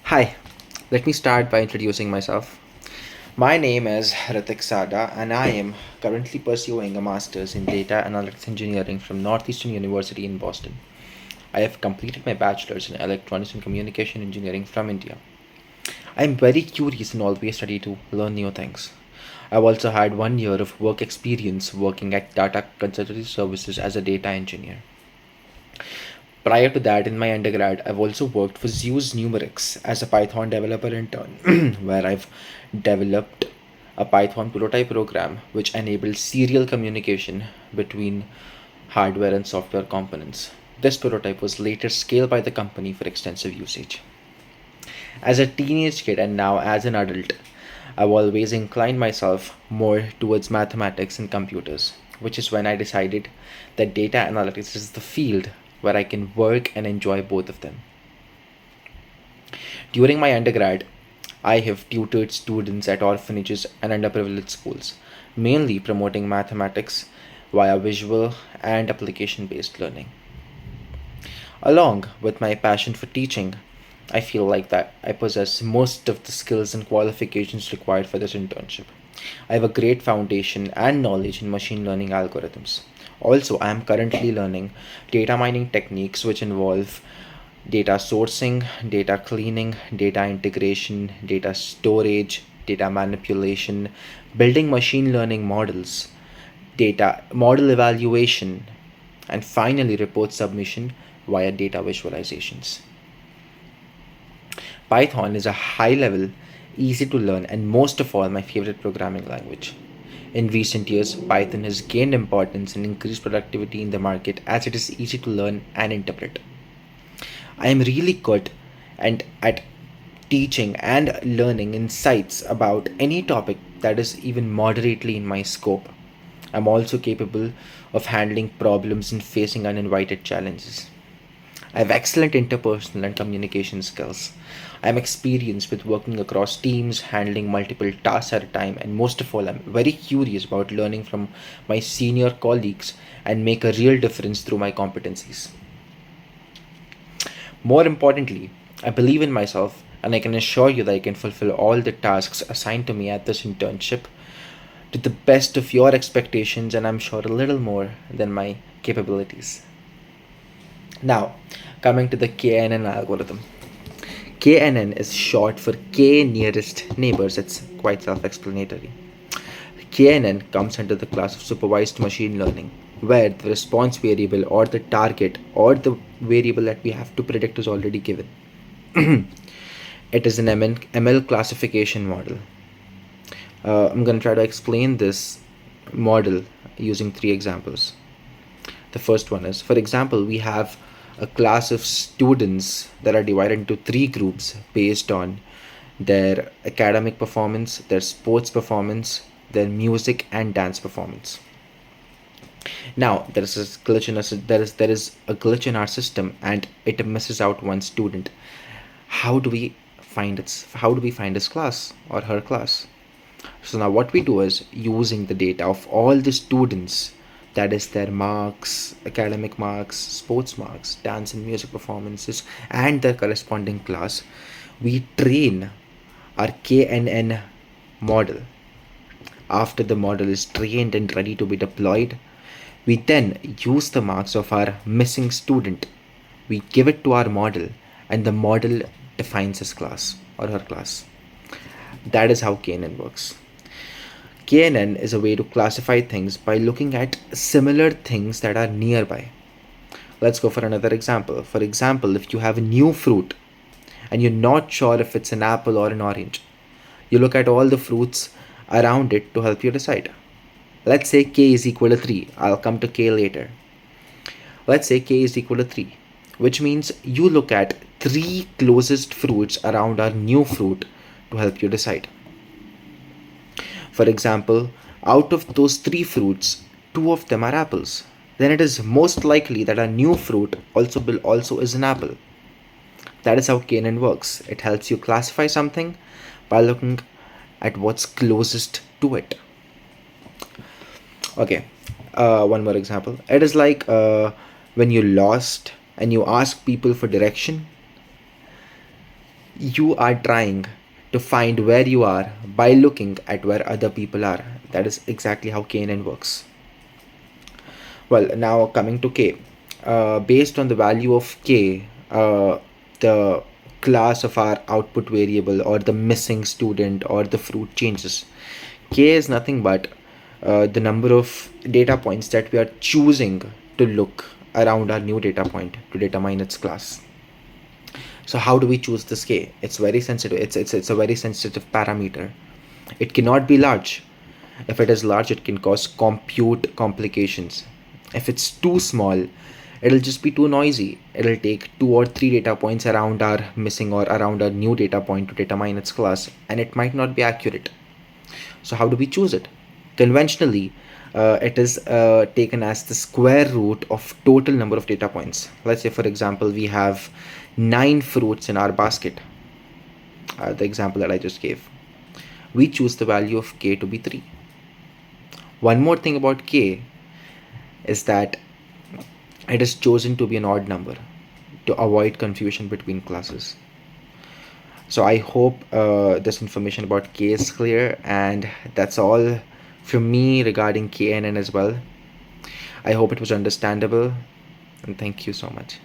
Hi, let me start by introducing myself. My name is Ritik Sada, and I am currently pursuing a master's in data analytics engineering from Northeastern University in Boston. I have completed my bachelor's in electronics and communication engineering from India. I am very curious and always ready to learn new things. I've also had 1 year of work experience working at Tata Consultancy Services as a data engineer. Prior to that, in my undergrad, I've also worked for Zeus Numerics as a Python developer intern, where I've developed a Python prototype program which enables serial communication between hardware and software components. This prototype was later scaled by the company for extensive usage. As a teenage kid and now as an adult, I've always inclined myself more towards mathematics and computers, which is when I decided that data analytics is the field where I can work and enjoy both of them. During my undergrad, I have tutored students at orphanages and underprivileged schools, mainly promoting mathematics via visual and application based learning. Along with my passion for teaching, I feel like that I possess most of the skills and qualifications required for this internship. I have a great foundation and knowledge in machine learning algorithms. Also, I am currently learning data mining techniques which involve data sourcing, data cleaning, data integration, data storage, data manipulation, building machine learning models, data model evaluation, and finally report submission via data visualizations. Python is a high level, easy to learn, and most of all, my favorite programming language. In recent years, Python has gained importance and increased productivity in the market as it is easy to learn and interpret. I am really good and at teaching and learning insights about any topic that is even moderately in my scope. I'm also capable of handling problems and facing uninvited challenges. I have excellent interpersonal and communication skills. I am experienced with working across teams, handling multiple tasks at a time, and most of all, I'm very curious about learning from my senior colleagues and make a real difference through my competencies. More importantly, I believe in myself and I can assure you that I can fulfill all the tasks assigned to me at this internship to the best of your expectations, and I'm sure a little more than my capabilities. Now, coming to the KNN algorithm. KNN is short for K nearest neighbors. It's quite self explanatory. KNN comes under the class of supervised machine learning, where the response variable or the target or the variable that we have to predict is already given. It is an ML classification model. I'm going to try to explain this model using three examples. The first one is, for example, we have a class of students that are divided into three groups based on their academic performance, their sports performance, their music and dance performance. Now there is a glitch in there is a glitch in our system and it misses out one student. How do we find his class or her class? So now what we do is using the data of all the students, that is their marks, academic marks, sports marks, dance and music performances, and their corresponding class, we train our KNN model. After the model is trained and ready to be deployed, we then use the marks of our missing student. We give it to our model, and the model defines his class or her class. That is how KNN works. KNN is a way to classify things by looking at similar things that are nearby. Let's go for another example. For example, if you have a new fruit and you're not sure if it's an apple or an orange, you look at all the fruits around it to help you decide. Let's say k is equal to 3. I'll come to k later. Let's say k is equal to 3, which means you look at 3 closest fruits around our new fruit to help you decide. For example, out of those 3 fruits, 2 of them are apples. Then it is most likely that our new fruit also is an apple. That is how KNN works. It helps you classify something by looking at what's closest to it. Okay, one more example. It is like when you lost and you ask people for direction, You are trying to find where you are by looking at where other people are. That is exactly how KNN works. Well, now coming to K. Based on the value of K, the class of our output variable or the missing student or the fruit changes. K is nothing but the number of data points that we are choosing to look around our new data point to determine its class. So how do we choose this K? It's very sensitive. It's a very sensitive parameter. It cannot be large. If it is large, it can cause compute complications. If it's too small, it'll just be too noisy. It'll take 2 or 3 data points around our missing or around our new data point to determine its class, and it might not be accurate. So how do we choose it? Conventionally, it is taken as the square root of total number of data points. Let's say, for example, we have 9 fruits in our basket. The example that I just gave. We choose the value of k to be 3. One more thing about k is that it is chosen to be an odd number to avoid confusion between classes. So I hope this information about k is clear, and that's all from me regarding KNN as well. I hope it was understandable, and thank you so much.